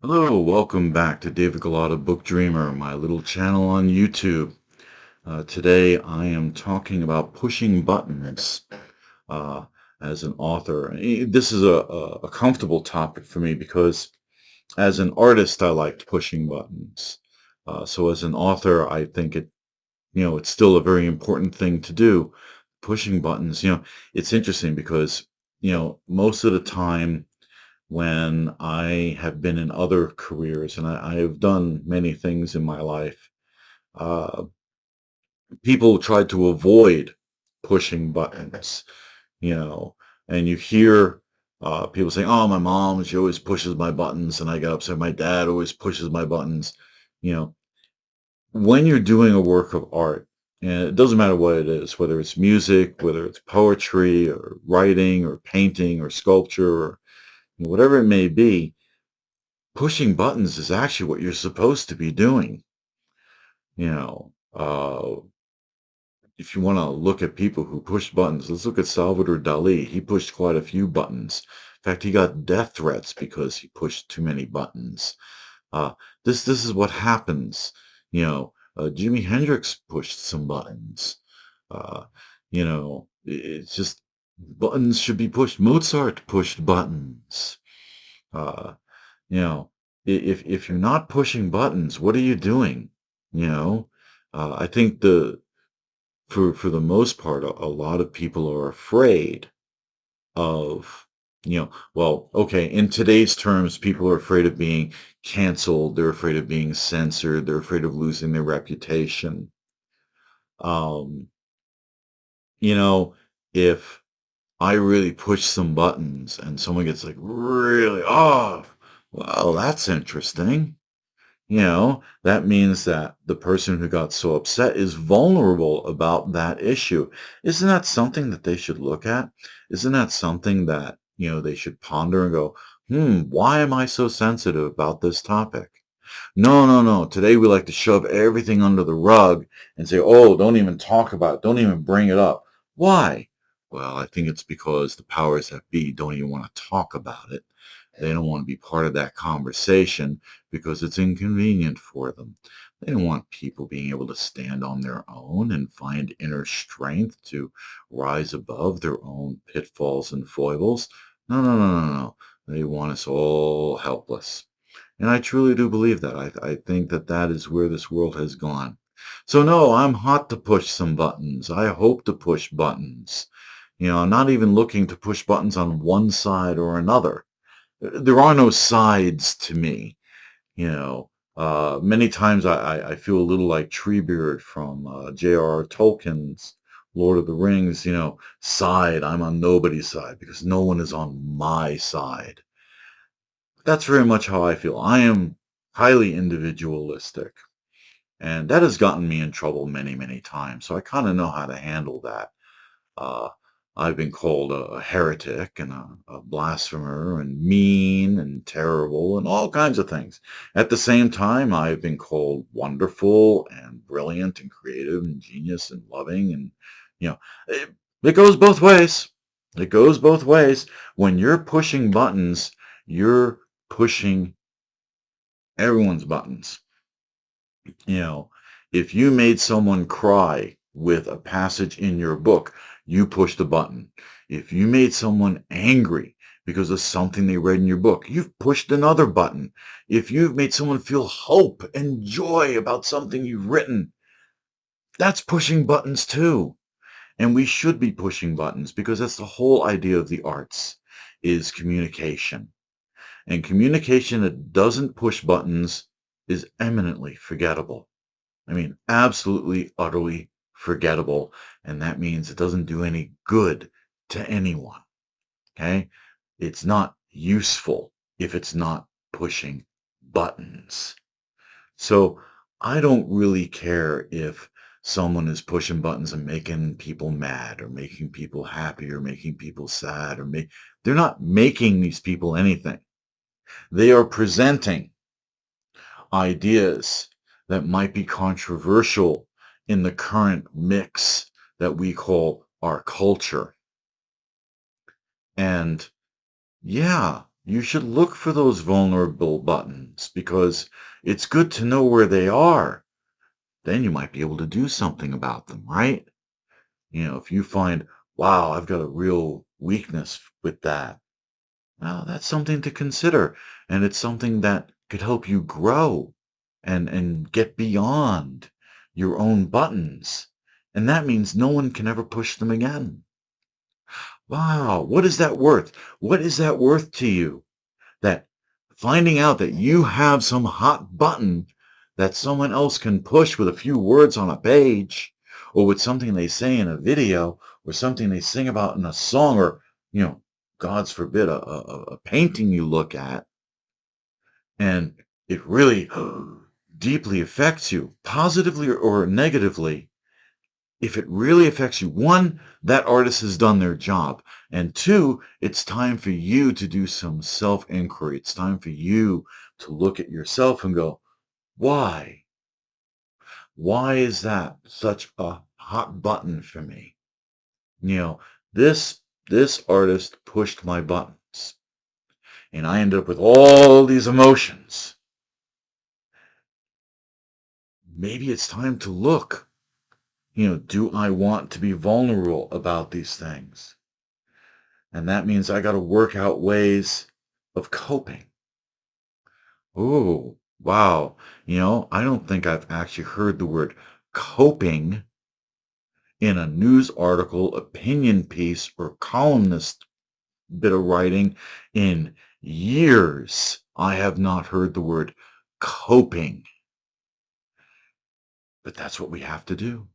Hello, welcome back to David Galata Book Dreamer, my little channel on YouTube. Today I am talking about pushing buttons uh, as an author. This is a comfortable topic for me because as an artist I liked pushing buttons. So as an author I think it's still a very important thing to do. Pushing buttons, it's interesting because, most of the time when I have been in other careers, and I have done many things in my life. Uh, People try to avoid pushing buttons, you know, and you hear people saying, "Oh, my mom, she always pushes my buttons," and I get upset. My dad always pushes my buttons. You know, when you're doing a work of art, and it doesn't matter what it is, whether it's music, whether it's poetry, or writing, or painting, or sculpture, or whatever it may be, pushing buttons is actually what you're supposed to be doing. You know, if you want to look at people who push buttons, let's look at Salvador Dali. He pushed quite a few buttons. In fact, he got death threats because he pushed too many buttons. Uh, this is what happens. Jimi Hendrix pushed some buttons. Uh, it's just buttons should be pushed. Mozart pushed buttons. Uh, You know, if you're not pushing buttons, what are you doing? You know, I think for the most part, a lot of people are afraid of, well, okay, in today's terms, people are afraid of being canceled. They're afraid of being censored. They're afraid of losing their reputation. Um, you know, if I really push some buttons and someone gets like really, oh, well, that's interesting. That means that the person who got so upset is vulnerable about that issue. Isn't that something that they should look at? Isn't that something that, they should ponder and go, why am I so sensitive about this topic? No, no, no. Today we like to shove everything under the rug and say, oh, don't even talk about it. Don't even bring it up. Why? Well, I think it's because the powers that be don't even want to talk about it. They don't want to be part of that conversation because it's inconvenient for them. They don't want people being able to stand on their own and find inner strength to rise above their own pitfalls and foibles. No, no, no, no, no. They want us all helpless. And I truly do believe that. I think that that is where this world has gone. So no, I'm hot to push some buttons. I hope to push buttons. I'm not even looking to push buttons on one side or another. There are no sides to me. Many times I feel a little like Treebeard from J.R.R. Tolkien's Lord of the Rings, side. I'm on nobody's side because no one is on my side. That's very much how I feel. I am highly individualistic, and that has gotten me in trouble many, many times. So I kind of know how to handle that. Uh, I've been called a heretic and a blasphemer and mean and terrible and all kinds of things. At the same time, I've been called wonderful and brilliant and creative and genius and loving. And, it goes both ways. It goes both ways. When you're pushing buttons, you're pushing everyone's buttons. You know, if you made someone cry with a passage in your book, you pushed a button. If you made someone angry because of something they read in your book, you've pushed another button. If you've made someone feel hope and joy about something you've written, that's pushing buttons too. And we should be pushing buttons because that's the whole idea of the arts is communication. And communication that doesn't push buttons is eminently forgettable. I mean, absolutely, utterly forgettable. And that means it doesn't do any good to anyone. Okay? It's not useful if it's not pushing buttons. So I don't really care if someone is pushing buttons and making people mad or making people happy or making people sad they're not making these people anything. They are presenting ideas that might be controversial in the current mix that we call our culture. And yeah, you should look for those vulnerable buttons because it's good to know where they are. Then you might be able to do something about them, right? If you find, wow, I've got a real weakness with that, well, that's something to consider. And it's something that could help you grow and get beyond your own buttons. And that means no one can ever push them again. Wow, what is that worth? What is that worth to you? That finding out that you have some hot button that someone else can push with a few words on a page, or with something they say in a video, or something they sing about in a song, or, God's forbid, a painting you look at, and it really deeply affects you, positively or negatively. If it really affects you, one, that artist has done their job. And two, it's time for you to do some self-inquiry. It's time for you to look at yourself and go, why? Why is that such a hot button for me? You know, this artist pushed my buttons and I ended up with all these emotions. Maybe it's time to look. Do I want to be vulnerable about these things? And that means I got to work out ways of coping. Oh, wow. I don't think I've actually heard the word coping in a news article, opinion piece, or columnist bit of writing in years. I have not heard the word coping, but that's what we have to do.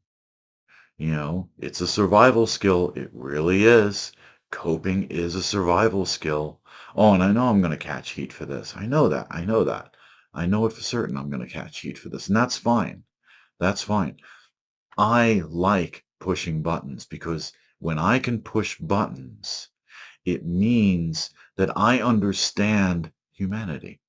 It's a survival skill. It really is. Coping is a survival skill. Oh, and I know I'm going to catch heat for this. I know that. I know that. I know it for certain I'm going to catch heat for this. And that's fine. That's fine. I like pushing buttons because when I can push buttons, it means that I understand humanity.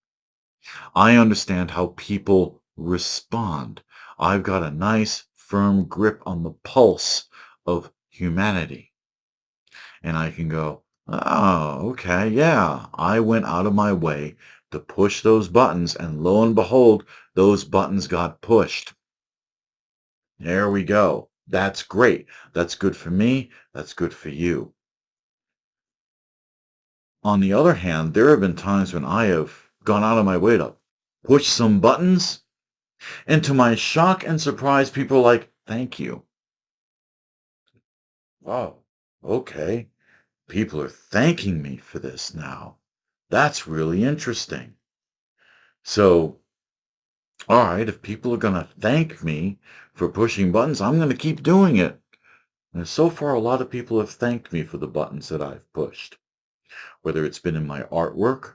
I understand how people respond. I've got a nice firm grip on the pulse of humanity. And I can go, oh, okay, yeah, I went out of my way to push those buttons, and lo and behold, those buttons got pushed. There we go. That's great. That's good for me. That's good for you. On the other hand, there have been times when I have gone out of my way to push some buttons, and to my shock and surprise, people are like, thank you. Wow. Okay. People are thanking me for this now. That's really interesting. So, all right, if people are going to thank me for pushing buttons, I'm going to keep doing it. And so far, a lot of people have thanked me for the buttons that I've pushed, whether it's been in my artwork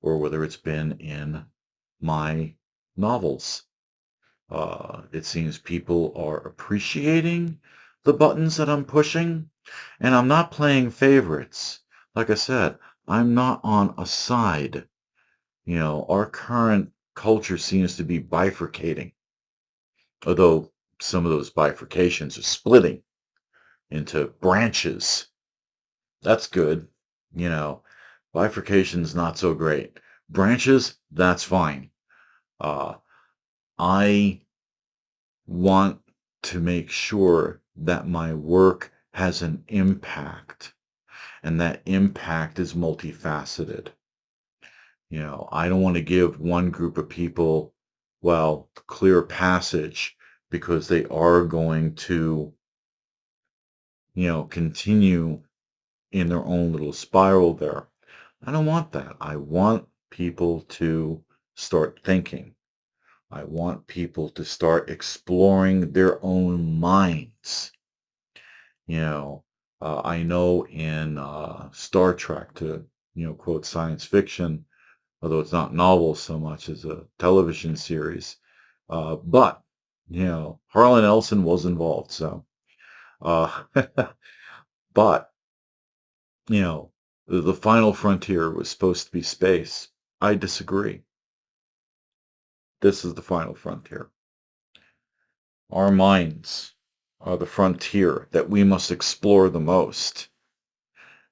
or whether it's been in my novels. It seems people are appreciating the buttons that I'm pushing, and I'm not playing favorites. Like I said, I'm not on a side. Our current culture seems to be bifurcating, although some of those bifurcations are splitting into branches. That's good. You know, Bifurcation's not so great. Branches, that's fine. Uh, I want to make sure that my work has an impact, and that impact is multifaceted. I don't want to give one group of people, well, clear passage because they are going to, continue in their own little spiral there. I don't want that. I want people to start thinking. I want people to start exploring their own minds. I know in Star Trek, to quote science fiction, although it's not novels so much as a television series, but Harlan Ellison was involved. So, uh, but the final frontier was supposed to be space. I disagree. This is the final frontier. Our minds are the frontier that we must explore the most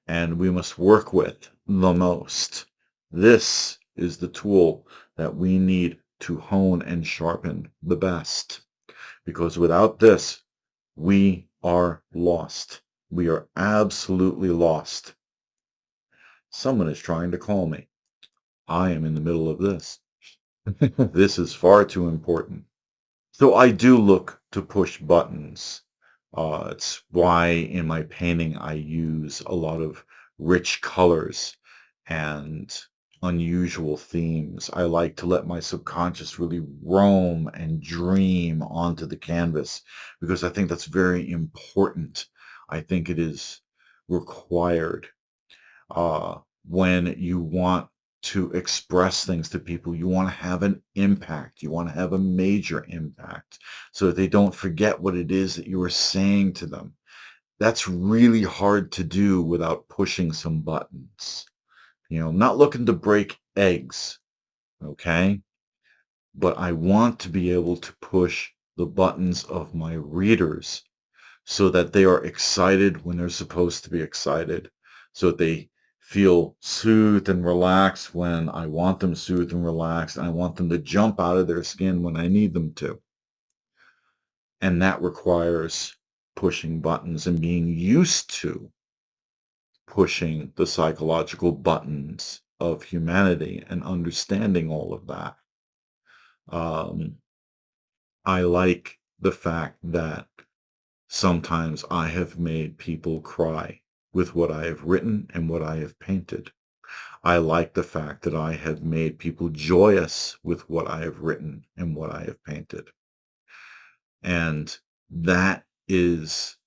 and we must work with the most. This is the tool that we need to hone and sharpen the best. Because without this, we are lost. We are absolutely lost. Someone is trying to call me. I am in the middle of this. This is far too important. So I do look to push buttons. It's why in my painting I use a lot of rich colors and unusual themes. I like to let my subconscious really roam and dream onto the canvas because I think that's very important. I think it is required when you want to express things to people. You want to have an impact. You want to have a major impact so that they don't forget what it is that you were saying to them. That's really hard to do without pushing some buttons. I'm not looking to break eggs, okay? But I want to be able to push the buttons of my readers so that they are excited when they're supposed to be excited, so that they feel soothed and relaxed when I want them soothed and relaxed, and I want them to jump out of their skin when I need them to. And that requires pushing buttons and being used to pushing the psychological buttons of humanity and understanding all of that. Um, I like the fact that sometimes I have made people cry with what I have written and what I have painted. I like the fact that I have made people joyous with what I have written and what I have painted. And that is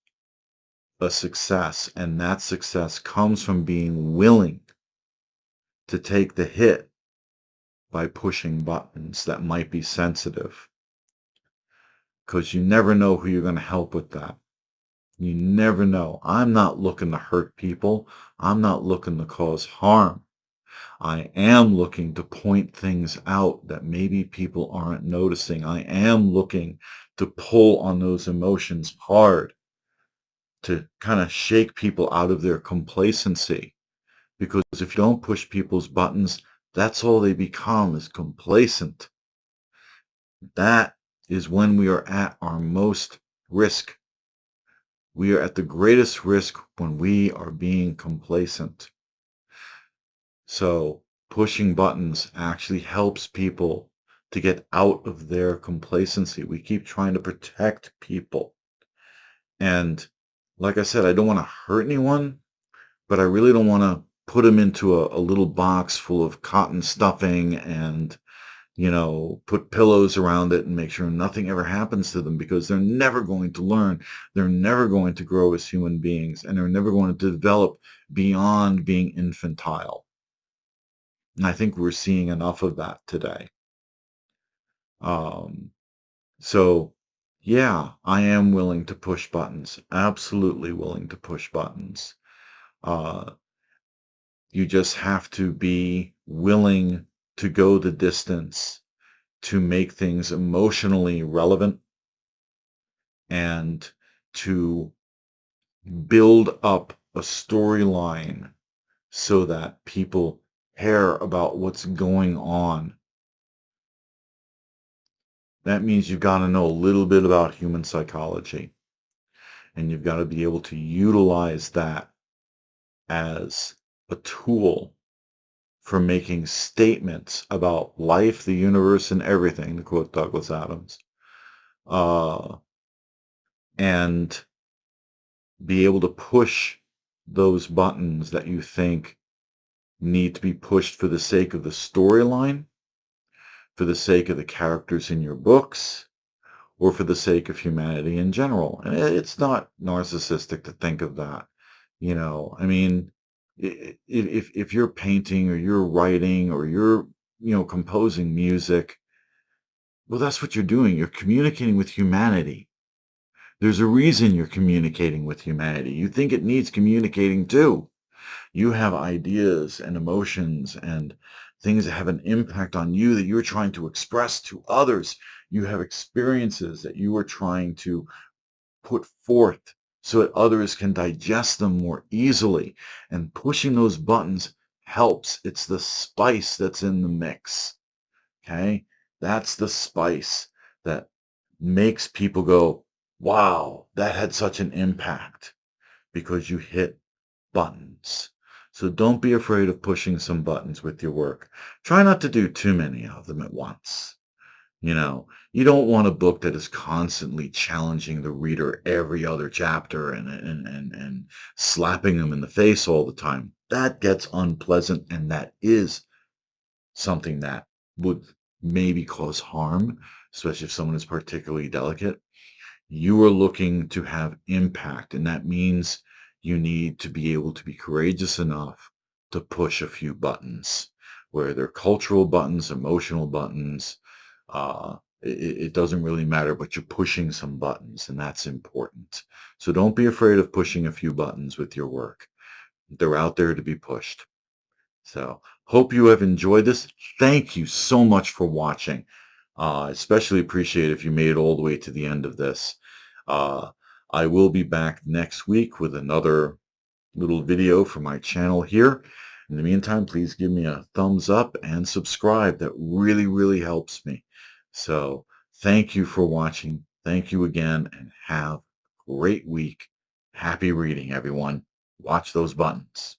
a success. And that success comes from being willing to take the hit by pushing buttons that might be sensitive. Because you never know who you're going to help with that. You never know. I'm not looking to hurt people. I'm not looking to cause harm. I am looking to point things out that maybe people aren't noticing. I am looking to pull on those emotions hard to kind of shake people out of their complacency. Because if you don't push people's buttons, that's all they become is complacent. That is when we are at our most risk. We are at the greatest risk when we are being complacent. So pushing buttons actually helps people to get out of their complacency. We keep trying to protect people. And like I said, I don't want to hurt anyone, but I really don't want to put them into a little box full of cotton stuffing and put pillows around it and make sure nothing ever happens to them because they're never going to learn. They're never going to grow as human beings, and they're never going to develop beyond being infantile. And I think we're seeing enough of that today. Um, so, yeah, I am willing to push buttons. Absolutely willing to push buttons. Uh, you just have to be willing to go the distance to make things emotionally relevant and to build up a storyline so that people care about what's going on. That means you've got to know a little bit about human psychology, and you've got to be able to utilize that as a tool for making statements about life, the universe, and everything, to quote Douglas Adams, uh, and be able to push those buttons that you think need to be pushed for the sake of the storyline, for the sake of the characters in your books, or for the sake of humanity in general. And it's not narcissistic to think of that. I mean, if you're painting or you're writing or you're, composing music, well, that's what you're doing. You're communicating with humanity. There's a reason you're communicating with humanity. You think it needs communicating too. You have ideas and emotions and things that have an impact on you that you're trying to express to others. You have experiences that you are trying to put forth so that others can digest them more easily. And pushing those buttons helps. It's the spice that's in the mix. Okay? That's the spice that makes people go, wow, that had such an impact because you hit buttons. So don't be afraid of pushing some buttons with your work. Try not to do too many of them at once. You don't want a book that is constantly challenging the reader every other chapter and slapping them in the face all the time. That gets unpleasant, and that is something that would maybe cause harm, especially if someone is particularly delicate. You are looking to have impact, and that means you need to be able to be courageous enough to push a few buttons, where they're cultural buttons, emotional buttons. It doesn't really matter, but you're pushing some buttons, and that's important. So don't be afraid of pushing a few buttons with your work. They're out there to be pushed. So hope you have enjoyed this. Thank you so much for watching. Especially appreciate if you made it all the way to the end of this. Uh, I will be back next week with another little video for my channel here. In the meantime, please give me a thumbs up and subscribe. That really, really helps me. So thank you for watching. Thank you again, and have a great week. Happy reading, everyone. Watch those buttons.